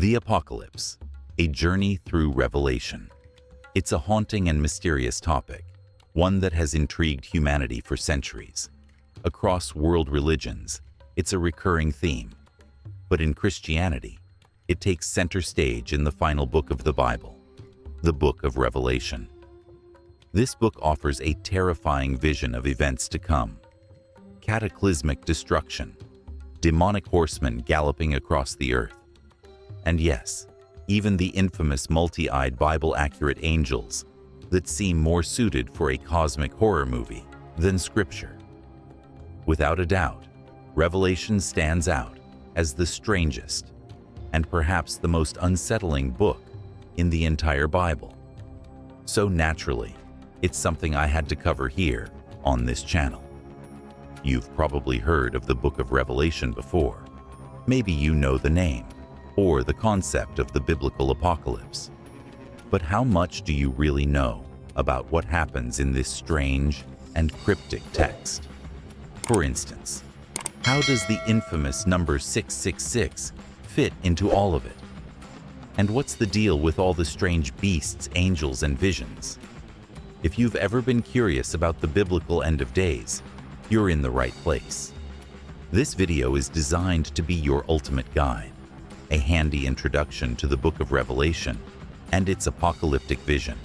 The Apocalypse, a journey through Revelation. It's a haunting and mysterious topic, one that has intrigued humanity for centuries. Across world religions, it's a recurring theme. But in Christianity, it takes center stage in the final book of the Bible, the Book of Revelation. This book offers a terrifying vision of events to come. Cataclysmic destruction, demonic horsemen galloping across the earth. And yes, even the infamous multi-eyed Bible-accurate angels that seem more suited for a cosmic horror movie than Scripture. Without a doubt, Revelation stands out as the strangest and perhaps the most unsettling book in the entire Bible. So naturally, it's something I had to cover here on this channel. You've probably heard of the Book of Revelation before. Maybe you know the name or the concept of the biblical apocalypse. But how much do you really know about what happens in this strange and cryptic text? For instance, how does the infamous number 666 fit into all of it? And what's the deal with all the strange beasts, angels, and visions? If you've ever been curious about the biblical end of days, you're in the right place. This video is designed to be your ultimate guide, a handy introduction to the Book of Revelation and its apocalyptic vision.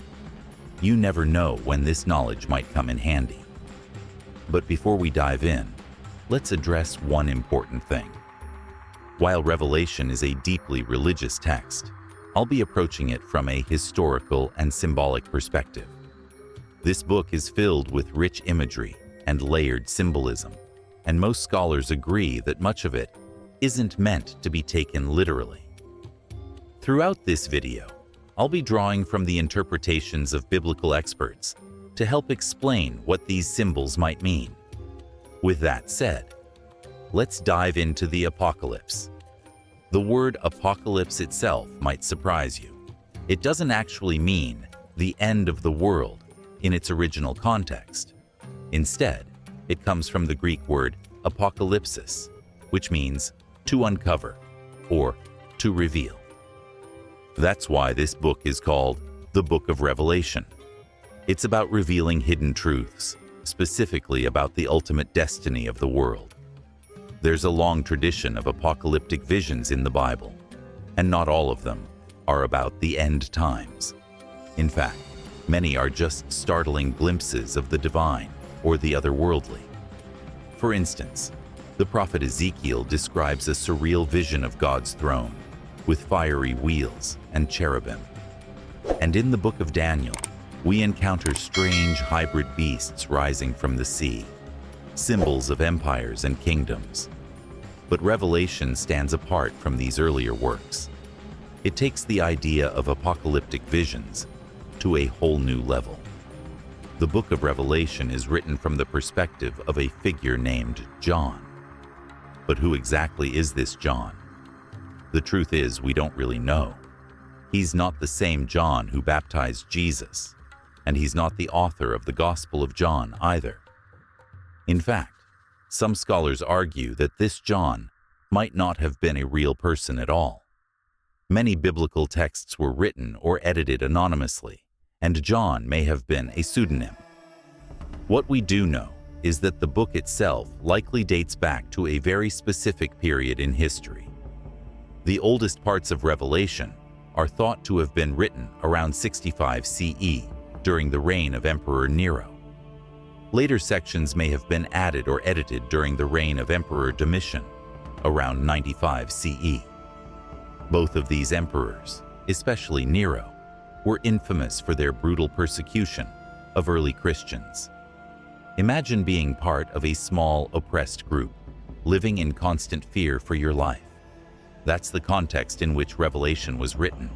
You never know when this knowledge might come in handy. But before we dive in, let's address one important thing. While Revelation is a deeply religious text, I'll be approaching it from a historical and symbolic perspective. This book is filled with rich imagery and layered symbolism, and most scholars agree that much of it isn't meant to be taken literally. Throughout this video, I'll be drawing from the interpretations of biblical experts to help explain what these symbols might mean. With that said, let's dive into the apocalypse. The word apocalypse itself might surprise you. It doesn't actually mean the end of the world in its original context. Instead, it comes from the Greek word apokalypsis, which means to uncover or to reveal. That's why this book is called the Book of Revelation. It's about revealing hidden truths, specifically about the ultimate destiny of the world. There's a long tradition of apocalyptic visions in the Bible, and not all of them are about the end times. In fact, many are just startling glimpses of the divine or the otherworldly. For instance, the prophet Ezekiel describes a surreal vision of God's throne, with fiery wheels and cherubim. And in the book of Daniel, we encounter strange hybrid beasts rising from the sea, symbols of empires and kingdoms. But Revelation stands apart from these earlier works. It takes the idea of apocalyptic visions to a whole new level. The book of Revelation is written from the perspective of a figure named John. But who exactly is this John? The truth is, we don't really know. He's not the same John who baptized Jesus, and he's not the author of the Gospel of John either. In fact, some scholars argue that this John might not have been a real person at all. Many biblical texts were written or edited anonymously, and John may have been a pseudonym. What we do know is that the book itself likely dates back to a very specific period in history. The oldest parts of Revelation are thought to have been written around 65 CE during the reign of Emperor Nero. Later sections may have been added or edited during the reign of Emperor Domitian around 95 CE. Both of these emperors, especially Nero, were infamous for their brutal persecution of early Christians. Imagine being part of a small, oppressed group, living in constant fear for your life. That's the context in which Revelation was written.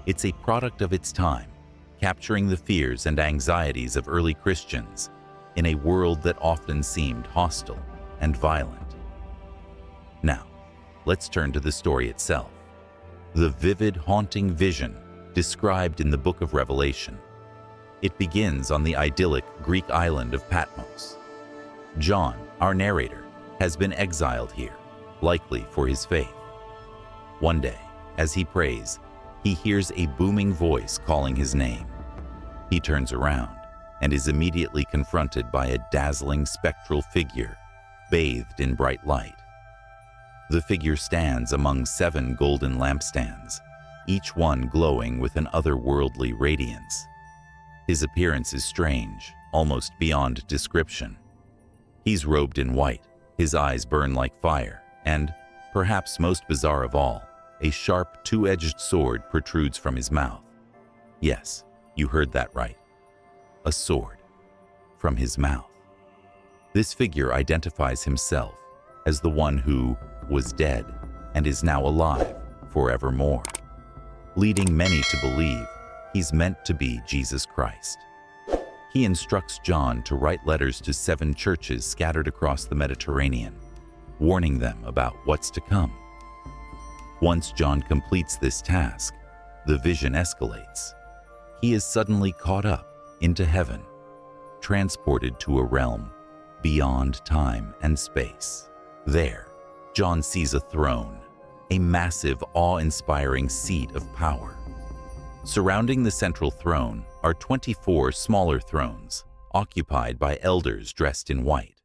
It's a product of its time, capturing the fears and anxieties of early Christians in a world that often seemed hostile and violent. Now, let's turn to the story itself. The vivid, haunting vision described in the Book of Revelation. It begins on the idyllic Greek island of Patmos. John, our narrator, has been exiled here, likely for his faith. One day, As he prays, he hears a booming voice calling his name. He turns around and is immediately confronted by a dazzling spectral figure bathed in bright light. The figure stands among 7 golden lampstands, each one glowing with an otherworldly radiance. His appearance is strange, almost beyond description. He's robed in white, his eyes burn like fire, and, perhaps most bizarre of all, a sharp, two-edged sword protrudes from his mouth. Yes, you heard that right. A sword. From his mouth. This figure identifies himself as the one who was dead and is now alive forevermore, leading many to believe he's meant to be Jesus Christ. He instructs John to write letters to 7 churches scattered across the Mediterranean, warning them about what's to come. Once John completes this task, the vision escalates. He is suddenly caught up into heaven, transported to a realm beyond time and space. There, John sees a throne, a massive, awe-inspiring seat of power. Surrounding the central throne are 24 smaller thrones, occupied by elders dressed in white.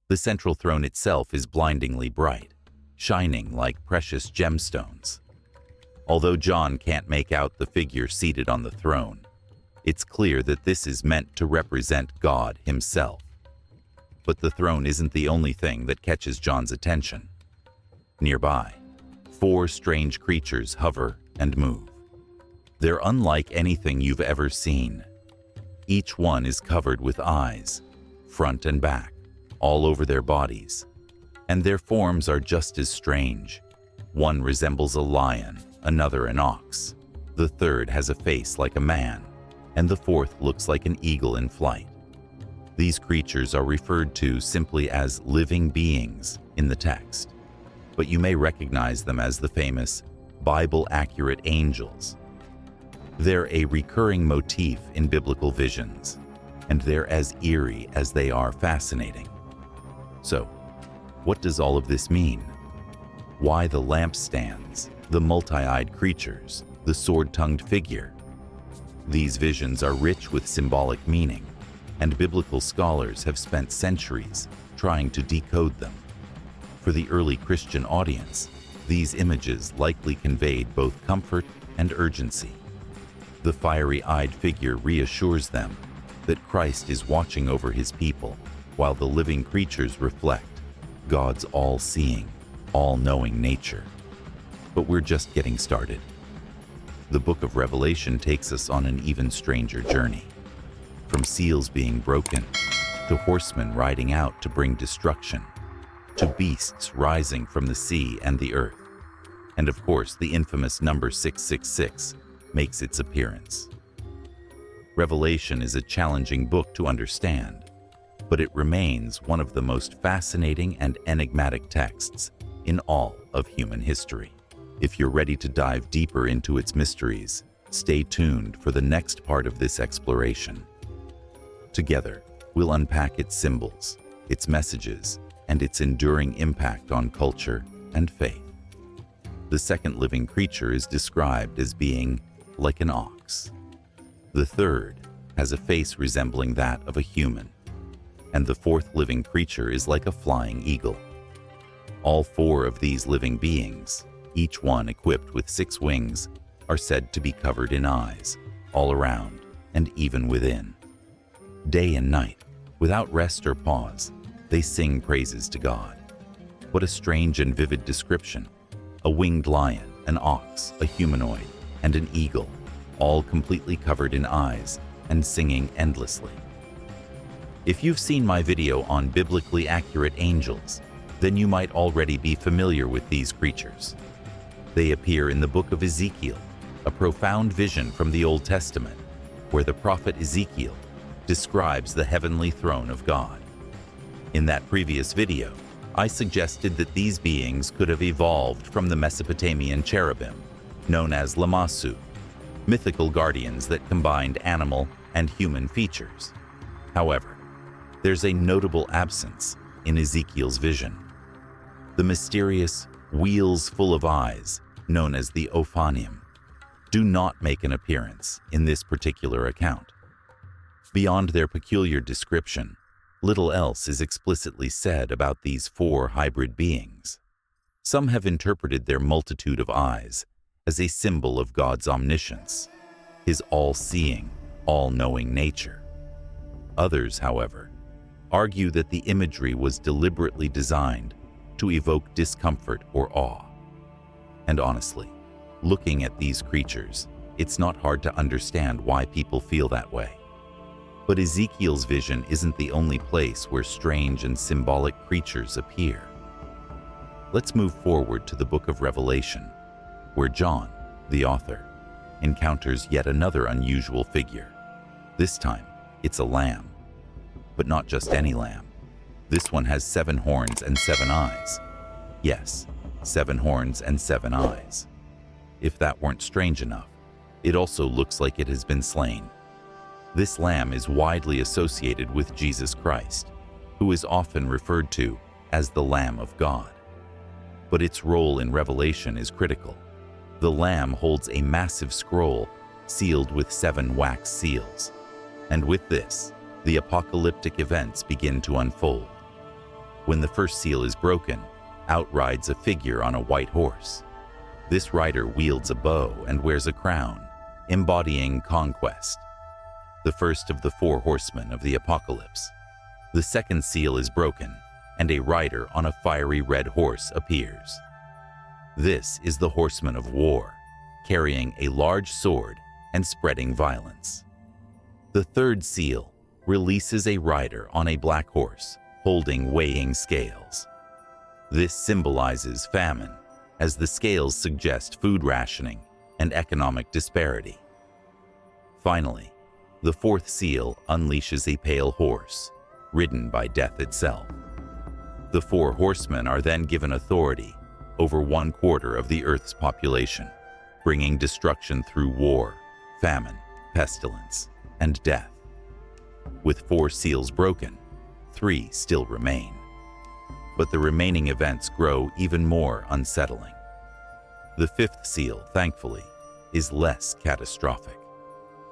The central throne itself is blindingly bright, shining like precious gemstones. Although John can't make out the figure seated on the throne, it's clear that this is meant to represent God himself. But the throne isn't the only thing that catches John's attention. Nearby, 4 strange creatures hover and move. They're unlike anything you've ever seen. Each one is covered with eyes, front and back, all over their bodies. And their forms are just as strange. One resembles a lion, another an ox. The third has a face like a man, and the fourth looks like an eagle in flight. These creatures are referred to simply as living beings in the text, but you may recognize them as the famous Bible-accurate angels. They're a recurring motif in biblical visions, and they're as eerie as they are fascinating. So, what does all of this mean? Why the lampstands, the multi-eyed creatures, the sword-tongued figure? These visions are rich with symbolic meaning, and biblical scholars have spent centuries trying to decode them. For the early Christian audience, these images likely conveyed both comfort and urgency. The fiery-eyed figure reassures them that Christ is watching over his people, while the living creatures reflect God's all-seeing, all-knowing nature. But we're just getting started. The book of Revelation takes us on an even stranger journey. From seals being broken, to horsemen riding out to bring destruction, to beasts rising from the sea and the earth. And of course, the infamous number 666 makes its appearance. Revelation is a challenging book to understand, but it remains one of the most fascinating and enigmatic texts in all of human history. If you're ready to dive deeper into its mysteries, stay tuned for the next part of this exploration. Together, we'll unpack its symbols, its messages, and its enduring impact on culture and faith. The second living creature is described as being like an ox. The third has a face resembling that of a human, and the fourth living creature is like a flying eagle. All 4 of these living beings, each one equipped with 6 wings, are said to be covered in eyes, all around and even within. Day and night, without rest or pause, they sing praises to God. What a strange and vivid description. A winged lion, an ox, a humanoid, and an eagle, all completely covered in eyes and singing endlessly. If you've seen my video on biblically accurate angels, then you might already be familiar with these creatures. They appear in the book of Ezekiel, a profound vision from the Old Testament, where the prophet Ezekiel describes the heavenly throne of God. In that previous video, I suggested that these beings could have evolved from the Mesopotamian cherubim, known as Lamassu, mythical guardians that combined animal and human features. However, there's a notable absence in Ezekiel's vision. The mysterious wheels full of eyes known as the Ophanim, do not make an appearance in this particular account. Beyond their peculiar description, little else is explicitly said about these four hybrid beings. Some have interpreted their multitude of eyes as a symbol of God's omniscience, his all-seeing, all-knowing nature. Others, however, argue that the imagery was deliberately designed to evoke discomfort or awe. And honestly, looking at these creatures, it's not hard to understand why people feel that way. But Ezekiel's vision isn't the only place where strange and symbolic creatures appear. Let's move forward to the book of Revelation, where John, the author, encounters yet another unusual figure. This time, it's a lamb. But not just any lamb. This one has 7 horns and 7 eyes. Yes, 7 horns and 7 eyes. If that weren't strange enough, it also looks like it has been slain. This lamb is widely associated with Jesus Christ, who is often referred to as the Lamb of God. But its role in Revelation is critical. The lamb holds a massive scroll sealed with 7 wax seals. And with this, the apocalyptic events begin to unfold. When the first seal is broken, out rides a figure on a white horse. This rider wields a bow and wears a crown, embodying conquest. The first of the 4 horsemen of the apocalypse. The second seal is broken, and a rider on a fiery red horse appears. This is the horseman of war, carrying a large sword and spreading violence. The third seal releases a rider on a black horse, holding weighing scales. This symbolizes famine, as the scales suggest food rationing and economic disparity. Finally, the 4th seal unleashes a pale horse, ridden by death itself. The 4 horsemen are then given authority over 1/4 of the Earth's population, bringing destruction through war, famine, pestilence, and death. With 4 seals broken, 3 still remain. But the remaining events grow even more unsettling. The 5th seal, thankfully, is less catastrophic.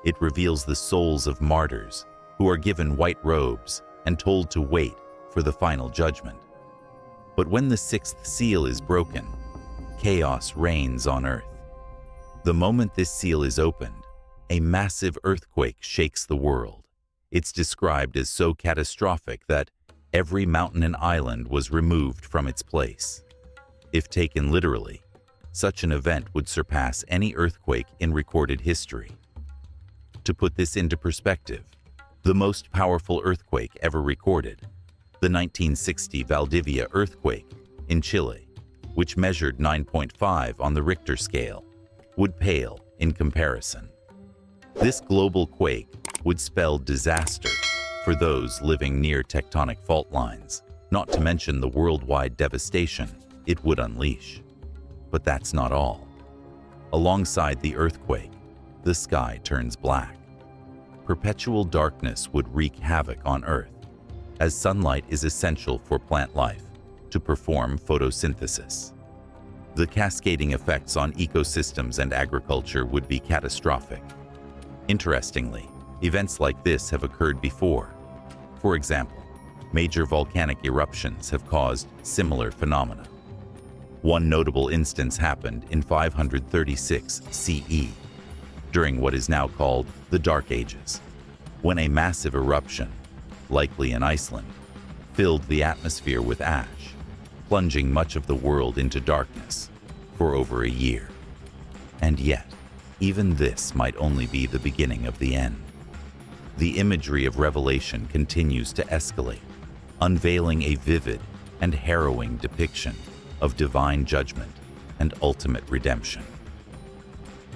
It reveals the souls of martyrs who are given white robes and told to wait for the final judgment. But when the 6th seal is broken, chaos reigns on Earth. The moment this seal is opened, a massive earthquake shakes the world. It's described as so catastrophic that every mountain and island was removed from its place. If taken literally, such an event would surpass any earthquake in recorded history. To put this into perspective, the most powerful earthquake ever recorded, the 1960 Valdivia earthquake in Chile, which measured 9.5 on the Richter scale, would pale in comparison. This global quake would spell disaster for those living near tectonic fault lines, not to mention the worldwide devastation it would unleash. But that's not all. Alongside the earthquake, the sky turns black. Perpetual darkness would wreak havoc on Earth, as sunlight is essential for plant life to perform photosynthesis. The cascading effects on ecosystems and agriculture would be catastrophic. Interestingly, events like this have occurred before. For example, major volcanic eruptions have caused similar phenomena. One notable instance happened in 536 CE, during what is now called the Dark Ages, when a massive eruption, likely in Iceland, filled the atmosphere with ash, plunging much of the world into darkness for over a year. And yet, even this might only be the beginning of the end. The imagery of Revelation continues to escalate, unveiling a vivid and harrowing depiction of divine judgment and ultimate redemption.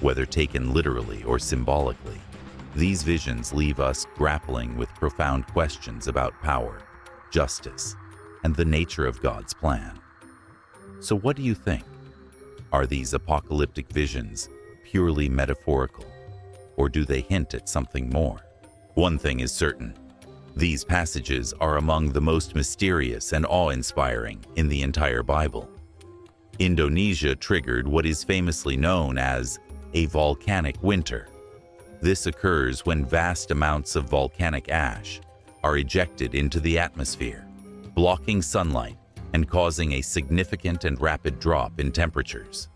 Whether taken literally or symbolically, these visions leave us grappling with profound questions about power, justice, and the nature of God's plan. So what do you think? Are these apocalyptic visions purely metaphorical, or do they hint at something more? One thing is certain: these passages are among the most mysterious and awe-inspiring in the entire Bible. Indonesia triggered what is famously known as a volcanic winter. This occurs when vast amounts of volcanic ash are ejected into the atmosphere, blocking sunlight and causing a significant and rapid drop in temperatures.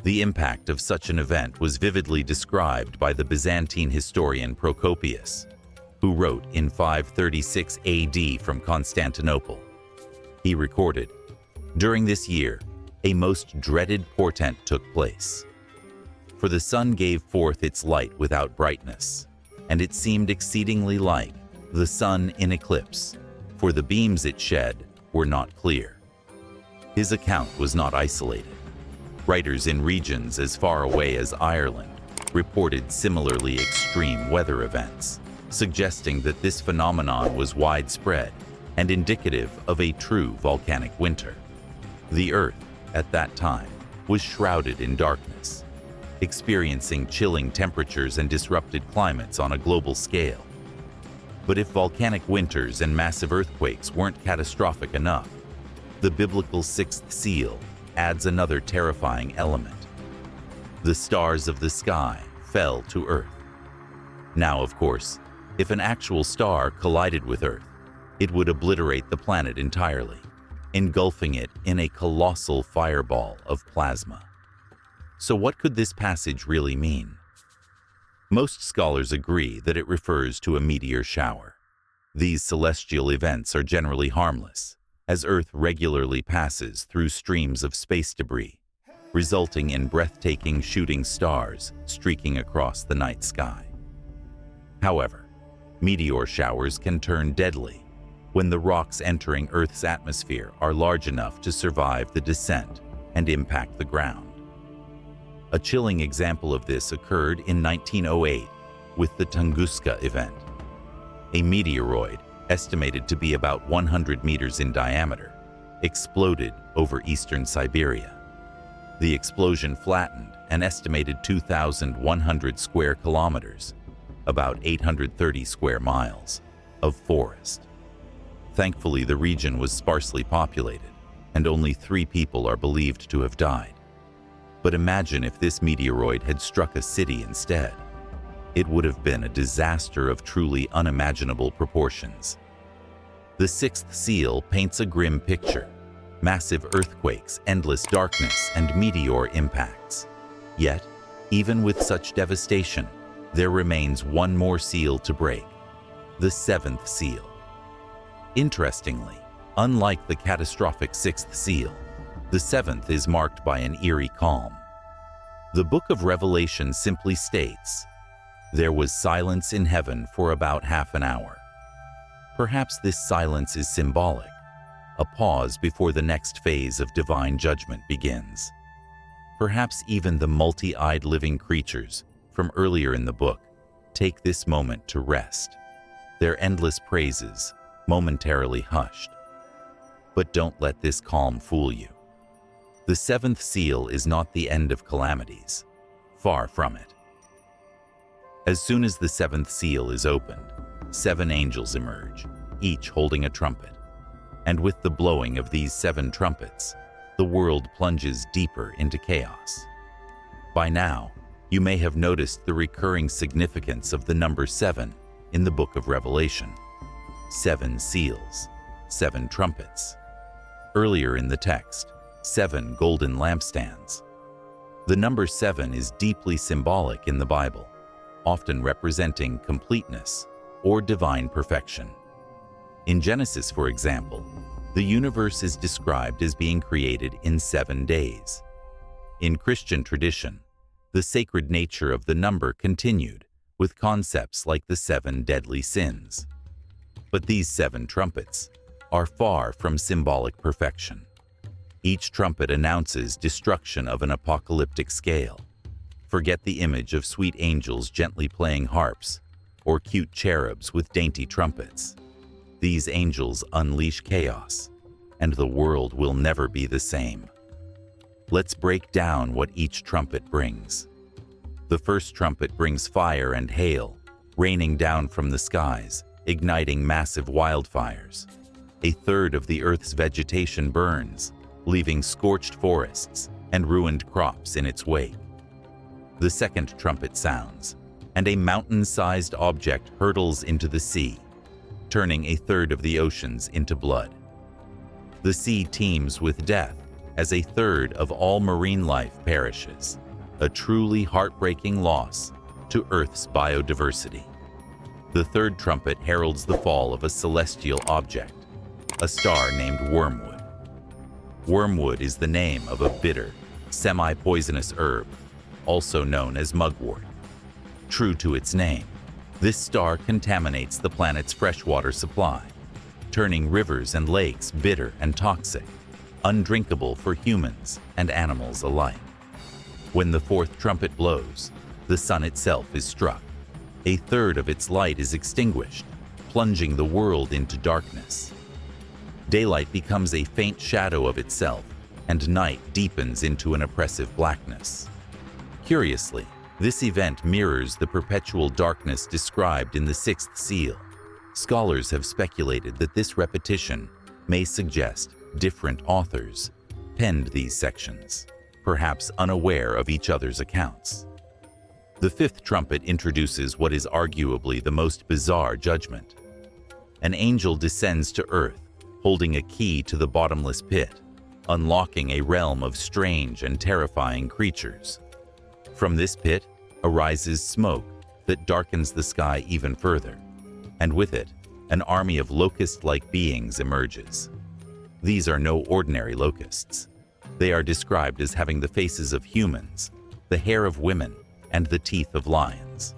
The impact of such an event was vividly described by the Byzantine historian Procopius, who wrote in 536 AD from Constantinople. He recorded, "During this year, a most dreaded portent took place. For the sun gave forth its light without brightness, and it seemed exceedingly like the sun in eclipse, for the beams it shed were not clear." His account was not isolated. Writers in regions as far away as Ireland reported similarly extreme weather events, suggesting that this phenomenon was widespread and indicative of a true volcanic winter. The Earth, at that time, was shrouded in darkness, experiencing chilling temperatures and disrupted climates on a global scale. But if volcanic winters and massive earthquakes weren't catastrophic enough, the biblical sixth seal adds another terrifying element. The stars of the sky fell to Earth. Now, of course, if an actual star collided with Earth, it would obliterate the planet entirely, engulfing it in a colossal fireball of plasma. So what could this passage really mean? Most scholars agree that it refers to a meteor shower. These celestial events are generally harmless, as Earth regularly passes through streams of space debris, resulting in breathtaking shooting stars streaking across the night sky. However, meteor showers can turn deadly when the rocks entering Earth's atmosphere are large enough to survive the descent and impact the ground. A chilling example of this occurred in 1908 with the Tunguska event. A meteoroid, estimated to be about 100 meters in diameter, exploded over eastern Siberia. The explosion flattened an estimated 2,100 square kilometers, about 830 square miles, of forest. Thankfully, the region was sparsely populated, and only 3 people are believed to have died. But imagine if this meteoroid had struck a city instead. It would have been a disaster of truly unimaginable proportions. The sixth seal paints a grim picture: massive earthquakes, endless darkness, and meteor impacts. Yet, even with such devastation, there remains one more seal to break: the seventh seal. Interestingly, unlike the catastrophic sixth seal, the seventh is marked by an eerie calm. The book of Revelation simply states, "There was silence in heaven for about half an hour." Perhaps this silence is symbolic, a pause before the next phase of divine judgment begins. Perhaps even the multi-eyed living creatures from earlier in the book take this moment to rest, their endless praises momentarily hushed. But don't let this calm fool you. The seventh seal is not the end of calamities. Far from it. As soon as the seventh seal is opened, 7 angels emerge, each holding a trumpet. And with the blowing of these 7 trumpets, the world plunges deeper into chaos. By now, you may have noticed the recurring significance of the number 7 in the book of Revelation. 7 seals, 7 trumpets. Earlier in the text, 7 golden lampstands. The number 7 is deeply symbolic in the Bible, often representing completeness or divine perfection. In Genesis, for example, the universe is described as being created in 7 days. In Christian tradition, the sacred nature of the number continued with concepts like the 7 deadly sins. But these 7 trumpets are far from symbolic perfection. Each trumpet announces destruction of an apocalyptic scale. Forget the image of sweet angels gently playing harps or cute cherubs with dainty trumpets. These angels unleash chaos, and the world will never be the same. Let's break down what each trumpet brings. The first trumpet brings fire and hail, raining down from the skies, igniting massive wildfires. A third of the Earth's vegetation burns, leaving scorched forests and ruined crops in its wake. The second trumpet sounds, and a mountain-sized object hurtles into the sea, turning a third of the oceans into blood. The sea teems with death as a third of all marine life perishes, a truly heartbreaking loss to Earth's biodiversity. The third trumpet heralds the fall of a celestial object, a star named Wormwood. Wormwood is the name of a bitter, semi-poisonous herb, also known as mugwort. True to its name, this star contaminates the planet's freshwater supply, turning rivers and lakes bitter and toxic, undrinkable for humans and animals alike. When the fourth trumpet blows, the sun itself is struck. A third of its light is extinguished, plunging the world into darkness. Daylight becomes a faint shadow of itself, and night deepens into an oppressive blackness. Curiously, this event mirrors the perpetual darkness described in the sixth seal. Scholars have speculated that this repetition may suggest different authors penned these sections, perhaps unaware of each other's accounts. The fifth trumpet introduces what is arguably the most bizarre judgment. An angel descends to earth, holding a key to the bottomless pit, unlocking a realm of strange and terrifying creatures. From this pit arises smoke that darkens the sky even further, and with it, an army of locust-like beings emerges. These are no ordinary locusts. They are described as having the faces of humans, the hair of women, and the teeth of lions.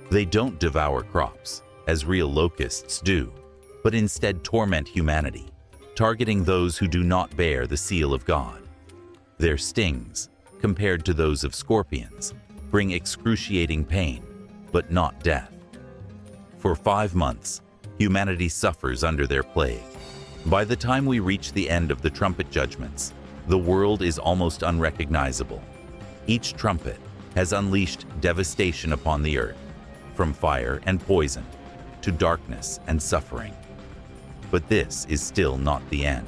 They don't devour crops, as real locusts do, but instead torment humanity, targeting those who do not bear the seal of God. Their stings, compared to those of scorpions, bring excruciating pain, but not death. For 5 months, humanity suffers under their plague. By the time we reach the end of the trumpet judgments, the world is almost unrecognizable. Each trumpet has unleashed devastation upon the earth, from fire and poison to darkness and suffering. But this is still not the end.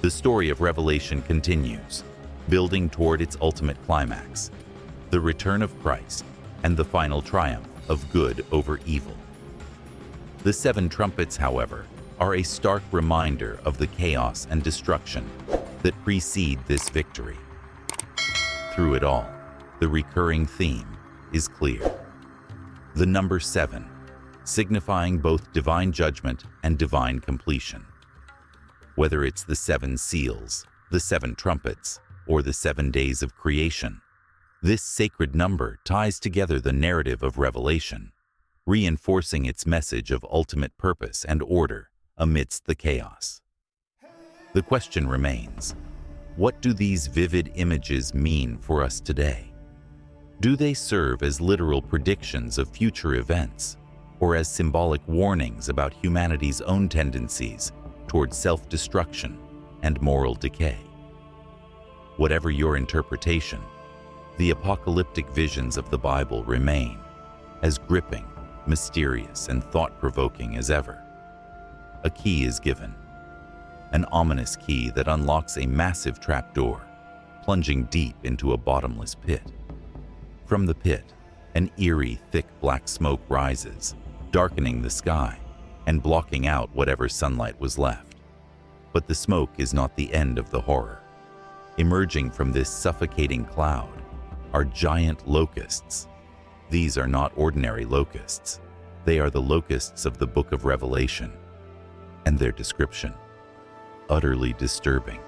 The story of Revelation continues, building toward its ultimate climax, the return of Christ and the final triumph of good over evil. The 7 trumpets, however, are a stark reminder of the chaos and destruction that precede this victory. Through it all, the recurring theme is clear. The number 7, signifying both divine judgment and divine completion. Whether it's the 7 seals, the 7 trumpets, or the 7 days of creation, this sacred number ties together the narrative of Revelation, reinforcing its message of ultimate purpose and order amidst the chaos. The question remains, what do these vivid images mean for us today? Do they serve as literal predictions of future events, or as symbolic warnings about humanity's own tendencies toward self-destruction and moral decay? Whatever your interpretation, the apocalyptic visions of the Bible remain as gripping, mysterious, and thought-provoking as ever. A key is given, an ominous key that unlocks a massive trapdoor, plunging deep into a bottomless pit. From the pit, an eerie, thick black smoke rises, darkening the sky and blocking out whatever sunlight was left. But the smoke is not the end of the horror. Emerging from this suffocating cloud are giant locusts. These are not ordinary locusts. They are the locusts of the book of Revelation, and their description, utterly disturbing.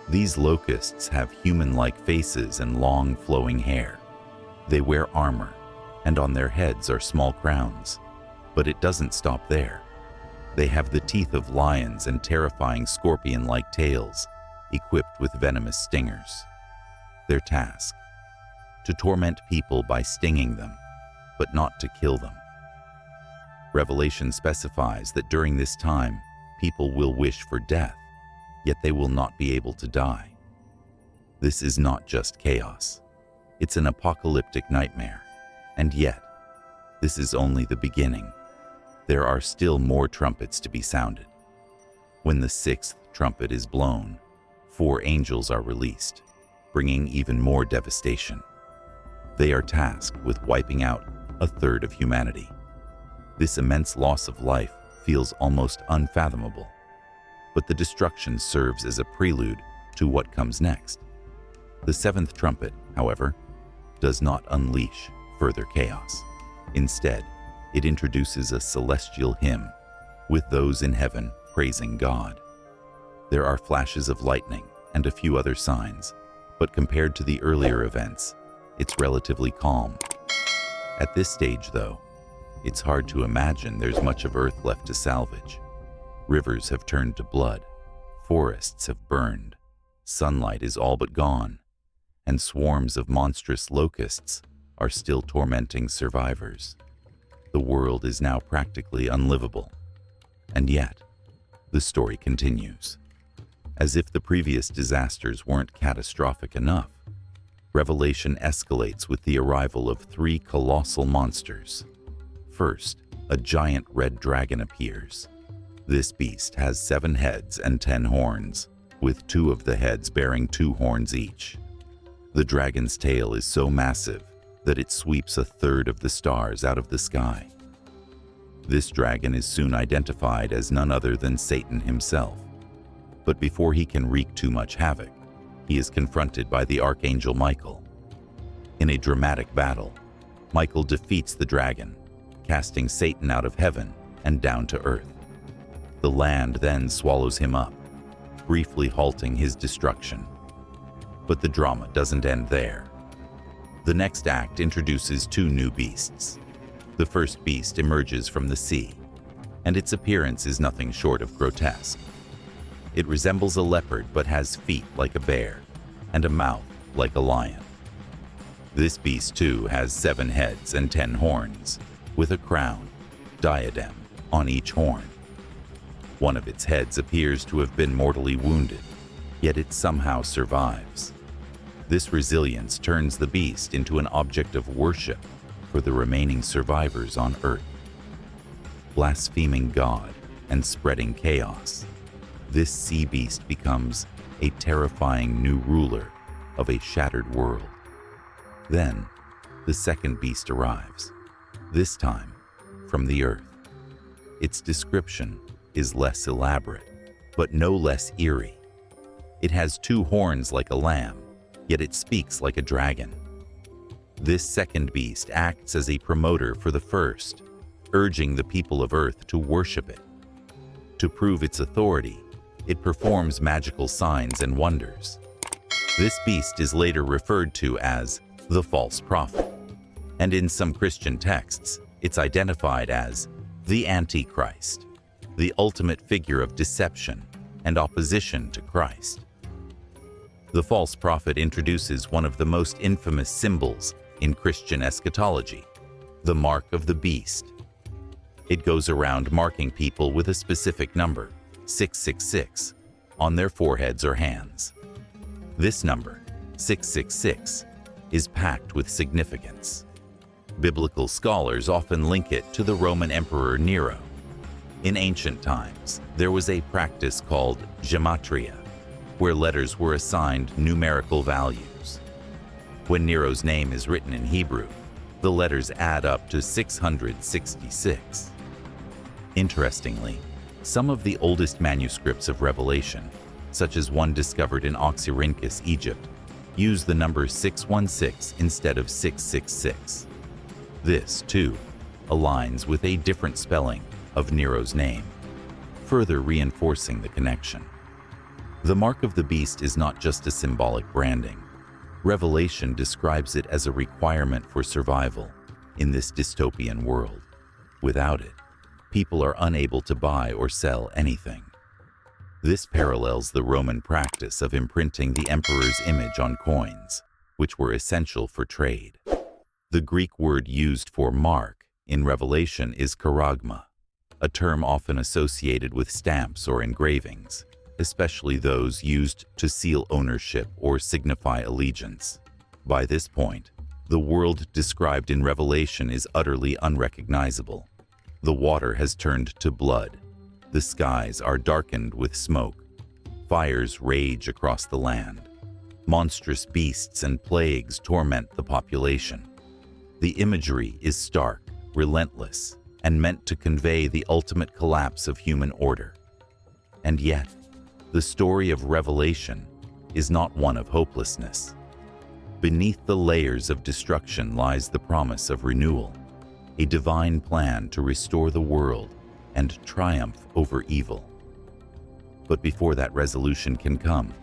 These locusts have human-like faces and long flowing hair. They wear armor, and on their heads are small crowns. But it doesn't stop there. They have the teeth of lions and terrifying scorpion-like tails, equipped with venomous stingers. Their task: to torment people by stinging them, but not to kill them. Revelation specifies that during this time, people will wish for death, yet they will not be able to die. This is not just chaos. It's an apocalyptic nightmare. And yet, this is only the beginning. There are still more trumpets to be sounded. When the 6th trumpet is blown, 4 angels are released, bringing even more devastation. They are tasked with wiping out a third of humanity. This immense loss of life feels almost unfathomable, but the destruction serves as a prelude to what comes next. The 7th trumpet, however, does not unleash further chaos. Instead, it introduces a celestial hymn, with those in heaven praising God. There are flashes of lightning and a few other signs, but compared to the earlier events, it's relatively calm. At this stage, though, it's hard to imagine there's much of Earth left to salvage. Rivers have turned to blood, forests have burned, sunlight is all but gone, and swarms of monstrous locusts are still tormenting survivors. The world is now practically unlivable. And yet, the story continues. As if the previous disasters weren't catastrophic enough, Revelation escalates with the arrival of 3 colossal monsters. First, a giant red dragon appears. This beast has 7 heads and 10 horns, with 2 of the heads bearing 2 horns each. The dragon's tail is so massive that it sweeps a third of the stars out of the sky. This dragon is soon identified as none other than Satan himself. But before he can wreak too much havoc, he is confronted by the Archangel Michael. In a dramatic battle, Michael defeats the dragon, casting Satan out of heaven and down to earth. The land then swallows him up, briefly halting his destruction. But the drama doesn't end there. The next act introduces 2 new beasts. The first beast emerges from the sea, and its appearance is nothing short of grotesque. It resembles a leopard but has feet like a bear and a mouth like a lion. This beast too has 7 heads and 10 horns, with a crown, diadem, on each horn. One of its heads appears to have been mortally wounded, yet it somehow survives. This resilience turns the beast into an object of worship for the remaining survivors on Earth. Blaspheming God and spreading chaos, this sea beast becomes a terrifying new ruler of a shattered world. Then, the second beast arrives, this time from the Earth. Its description is less elaborate, but no less eerie. It has 2 horns like a lamb, yet it speaks like a dragon. This second beast acts as a promoter for the first, urging the people of Earth to worship it. To prove its authority, it performs magical signs and wonders. This beast is later referred to as the false prophet, and in some Christian texts, it's identified as the Antichrist, the ultimate figure of deception and opposition to Christ. The false prophet introduces one of the most infamous symbols in Christian eschatology, the mark of the beast. It goes around marking people with a specific number, 666, on their foreheads or hands. This number, 666, is packed with significance. Biblical scholars often link it to the Roman Emperor Nero. In ancient times, there was a practice called gematria, where letters were assigned numerical values. When Nero's name is written in Hebrew, the letters add up to 666. Interestingly, some of the oldest manuscripts of Revelation, such as one discovered in Oxyrhynchus, Egypt, use the number 616 instead of 666. This, too, aligns with a different spelling of Nero's name, further reinforcing the connection. The mark of the beast is not just a symbolic branding. Revelation describes it as a requirement for survival in this dystopian world. Without it, people are unable to buy or sell anything. This parallels the Roman practice of imprinting the emperor's image on coins, which were essential for trade. The Greek word used for mark in Revelation is charagma, a term often associated with stamps or engravings, especially those used to seal ownership or signify allegiance. By this point, the world described in Revelation is utterly unrecognizable. The water has turned to blood. The skies are darkened with smoke. fires rage across the land. Monstrous beasts and plagues torment the population. The imagery is stark, relentless, and meant to convey the ultimate collapse of human order. And yet, the story of Revelation is not one of hopelessness. Beneath the layers of destruction lies the promise of renewal, a divine plan to restore the world and triumph over evil. But before that resolution can come,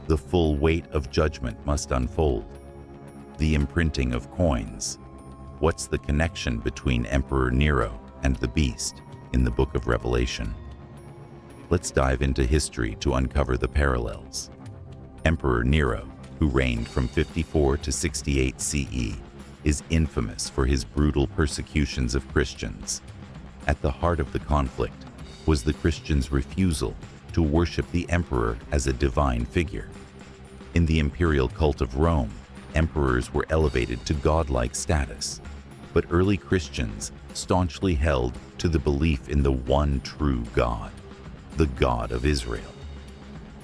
the full weight of judgment must unfold. The imprinting of coins. What's the connection between Emperor Nero and the beast in the book of Revelation? Let's dive into history to uncover the parallels. Emperor Nero, who reigned from 54 to 68 CE, is infamous for his brutal persecutions of Christians. At the heart of the conflict was the Christians' refusal to worship the emperor as a divine figure. In the imperial cult of Rome, emperors were elevated to godlike status, but early Christians staunchly held to the belief in the one true God, the God of Israel.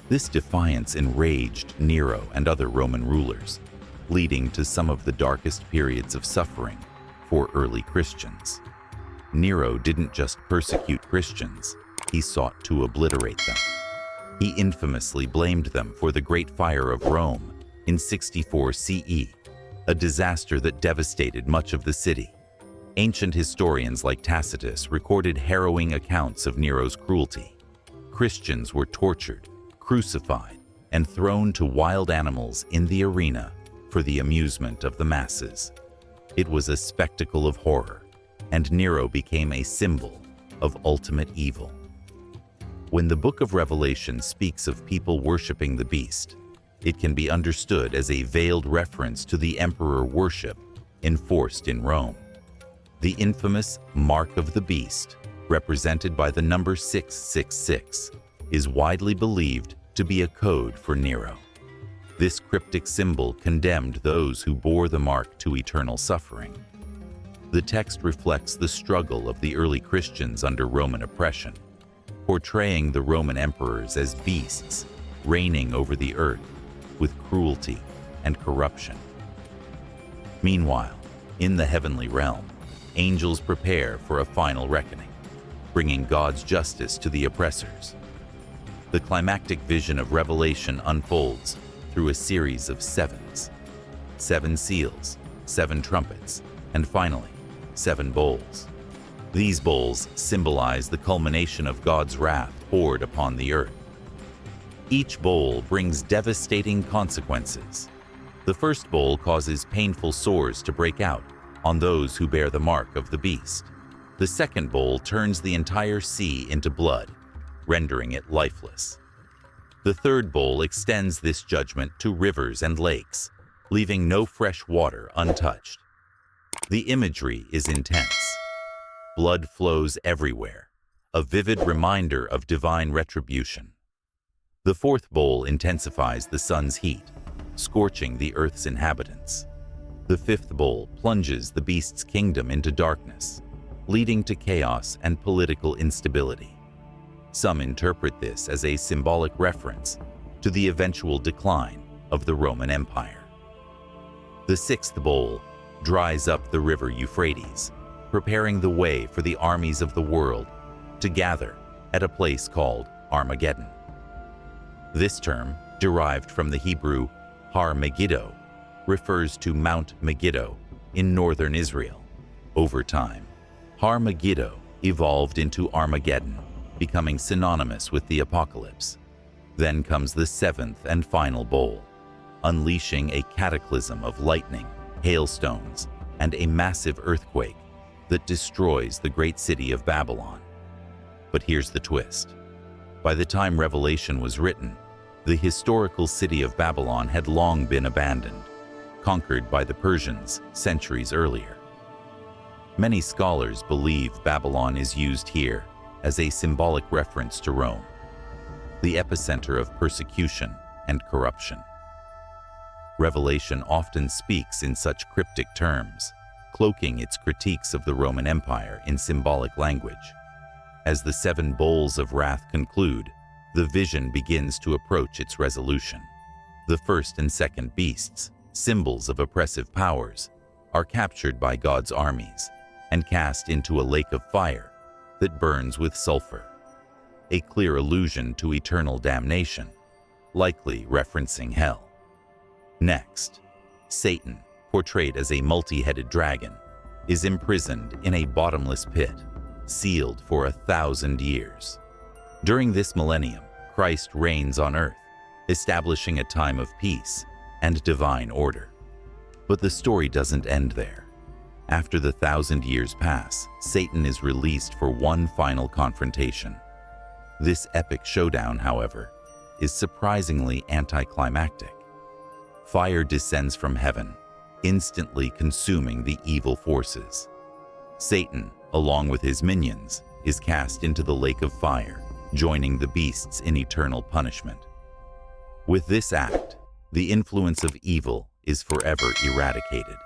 This defiance enraged Nero and other Roman rulers, leading to some of the darkest periods of suffering for early Christians. Nero didn't just persecute Christians, he sought to obliterate them. He infamously blamed them for the Great Fire of Rome in 64 CE, a disaster that devastated much of the city. Ancient historians like Tacitus recorded harrowing accounts of Nero's cruelty. Christians were tortured, crucified, and thrown to wild animals in the arena for the amusement of the masses. It was a spectacle of horror, and Nero became a symbol of ultimate evil. When the book of Revelation speaks of people worshiping the beast, it can be understood as a veiled reference to the emperor worship enforced in Rome. The infamous Mark of the Beast, represented by the number 666, is widely believed to be a code for Nero. This cryptic symbol condemned those who bore the mark to eternal suffering. The text reflects the struggle of the early Christians under Roman oppression, portraying the Roman emperors as beasts reigning over the earth with cruelty and corruption. Meanwhile, in the heavenly realm, angels prepare for a final reckoning, bringing God's justice to the oppressors. The climactic vision of Revelation unfolds through a series of sevens: 7 seals, 7 trumpets, and finally, 7 bowls. These bowls symbolize the culmination of God's wrath poured upon the earth. Each bowl brings devastating consequences. The first bowl causes painful sores to break out on those who bear the mark of the beast. The second bowl turns the entire sea into blood, rendering it lifeless. The third bowl extends this judgment to rivers and lakes, leaving no fresh water untouched. The imagery is intense. Blood flows everywhere, a vivid reminder of divine retribution. The fourth bowl intensifies the sun's heat, scorching the earth's inhabitants. The fifth bowl plunges the beast's kingdom into darkness, leading to chaos and political instability. Some interpret this as a symbolic reference to the eventual decline of the Roman Empire. The sixth bowl dries up the river Euphrates, preparing the way for the armies of the world to gather at a place called Armageddon. This term, derived from the Hebrew Har Megiddo, refers to Mount Megiddo in northern Israel. Over time, Har Megiddo evolved into Armageddon, becoming synonymous with the apocalypse. Then comes the seventh and final bowl, unleashing a cataclysm of lightning, hailstones, and a massive earthquake that destroys the great city of Babylon. But here's the twist. By the time Revelation was written, the historical city of Babylon had long been abandoned, conquered by the Persians centuries earlier. Many scholars believe Babylon is used here as a symbolic reference to Rome, the epicenter of persecution and corruption. Revelation often speaks in such cryptic terms, cloaking its critiques of the Roman Empire in symbolic language. As the 7 bowls of wrath conclude, the vision begins to approach its resolution. The first and second beasts, symbols of oppressive powers, are captured by God's armies and cast into a lake of fire that burns with sulfur, a clear allusion to eternal damnation, likely referencing hell. Next, Satan, portrayed as a multi-headed dragon, is imprisoned in a bottomless pit, sealed for 1,000 years. During this millennium, Christ reigns on earth, establishing a time of peace and divine order. But the story doesn't end there. After the 1,000 years pass, Satan is released for one final confrontation. This epic showdown, however, is surprisingly anticlimactic. Fire descends from heaven, instantly consuming the evil forces. Satan, along with his minions, is cast into the lake of fire, joining the beasts in eternal punishment. With this act, the influence of evil is forever eradicated.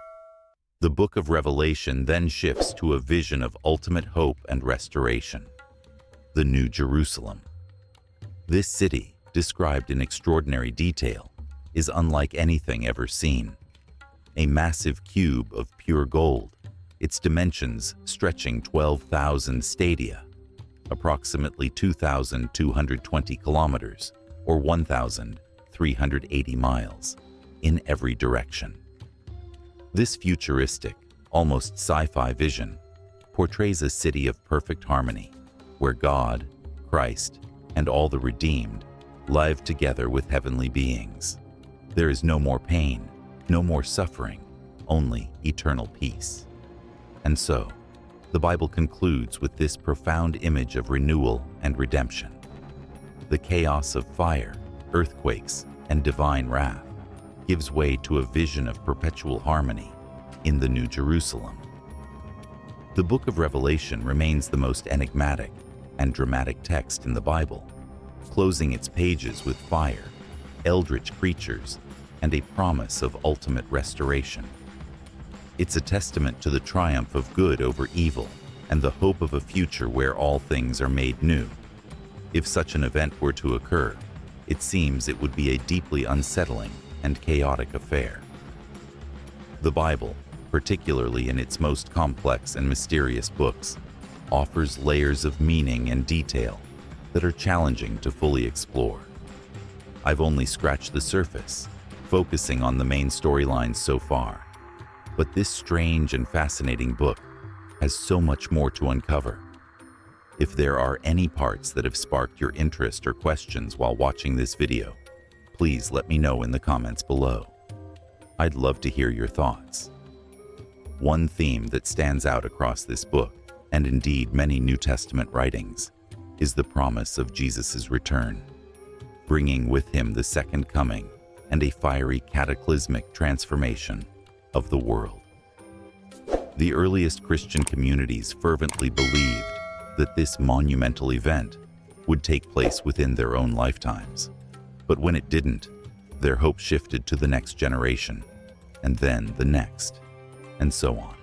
The book of Revelation then shifts to a vision of ultimate hope and restoration: the New Jerusalem. This city, described in extraordinary detail, is unlike anything ever seen. A massive cube of pure gold, its dimensions stretching 12,000 stadia, approximately 2,220 kilometers, or 1,380 miles, in every direction. This futuristic, almost sci-fi vision portrays a city of perfect harmony, where God, Christ, and all the redeemed live together with heavenly beings. There is no more pain, no more suffering, only eternal peace. And so, the Bible concludes with this profound image of renewal and redemption. The chaos of fire, earthquakes, and divine wrath gives way to a vision of perpetual harmony in the New Jerusalem. The book of Revelation remains the most enigmatic and dramatic text in the Bible, closing its pages with fire, eldritch creatures, and a promise of ultimate restoration. It's a testament to the triumph of good over evil and the hope of a future where all things are made new. If such an event were to occur, it seems it would be a deeply unsettling and chaotic affair. The Bible, particularly in its most complex and mysterious books, offers layers of meaning and detail that are challenging to fully explore. I've only scratched the surface, focusing on the main storylines so far, but this strange and fascinating book has so much more to uncover. If there are any parts that have sparked your interest or questions while watching this video, please let me know in the comments below. I'd love to hear your thoughts. One theme that stands out across this book, and indeed many New Testament writings, is the promise of Jesus' return, bringing with him the second coming and a fiery cataclysmic transformation of the world. The earliest Christian communities fervently believed that this monumental event would take place within their own lifetimes. But when it didn't, their hope shifted to the next generation, and then the next, and so on.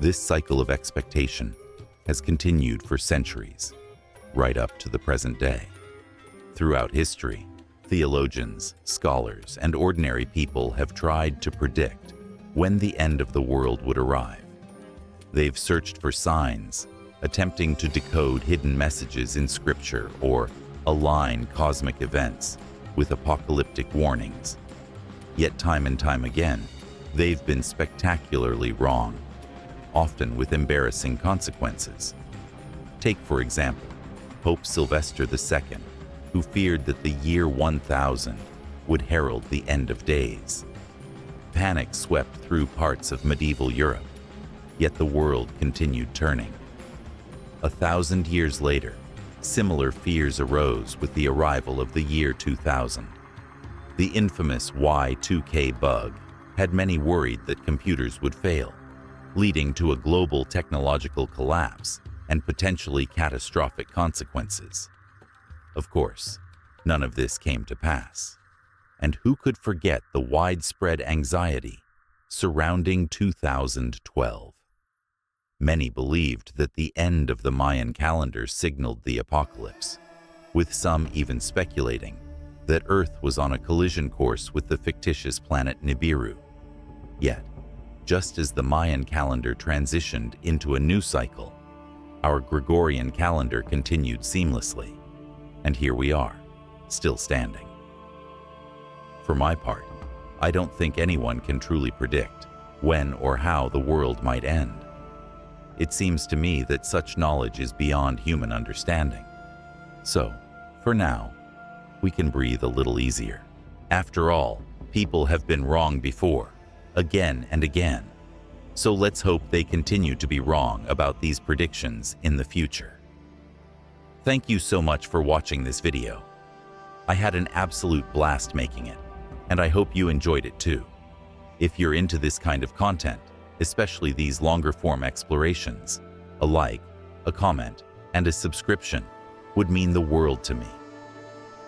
This cycle of expectation has continued for centuries, right up to the present day. Throughout history, theologians, scholars, and ordinary people have tried to predict when the end of the world would arrive. They've searched for signs, attempting to decode hidden messages in Scripture or align cosmic events with apocalyptic warnings. Yet time and time again, they've been spectacularly wrong, often with embarrassing consequences. Take, for example, Pope Sylvester II, who feared that the year 1000 would herald the end of days. Panic swept through parts of medieval Europe, yet the world continued turning. 1,000 years later, similar fears arose with the arrival of the year 2000. The infamous Y2K bug had many worried that computers would fail, leading to a global technological collapse and potentially catastrophic consequences. Of course, none of this came to pass. And who could forget the widespread anxiety surrounding 2012? Many believed that the end of the Mayan calendar signaled the apocalypse, with some even speculating that Earth was on a collision course with the fictitious planet Nibiru. Yet, just as the Mayan calendar transitioned into a new cycle, our Gregorian calendar continued seamlessly, and here we are, still standing. For my part, I don't think anyone can truly predict when or how the world might end. It seems to me that such knowledge is beyond human understanding. So, for now, we can breathe a little easier. After all, people have been wrong before, again and again. So let's hope they continue to be wrong about these predictions in the future. Thank you so much for watching this video. I had an absolute blast making it, and I hope you enjoyed it too. If you're into this kind of content, especially these longer form explorations, a like, a comment, and a subscription would mean the world to me.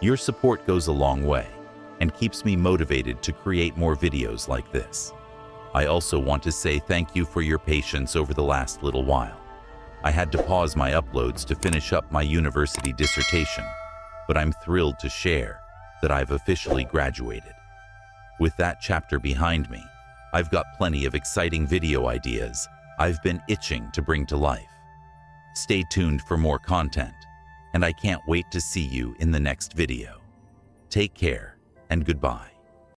Your support goes a long way and keeps me motivated to create more videos like this. I also want to say thank you for your patience over the last little while. I had to pause my uploads to finish up my university dissertation, but I'm thrilled to share that I've officially graduated. With that chapter behind me, I've got plenty of exciting video ideas I've been itching to bring to life. Stay tuned for more content, and I can't wait to see you in the next video. Take care and goodbye.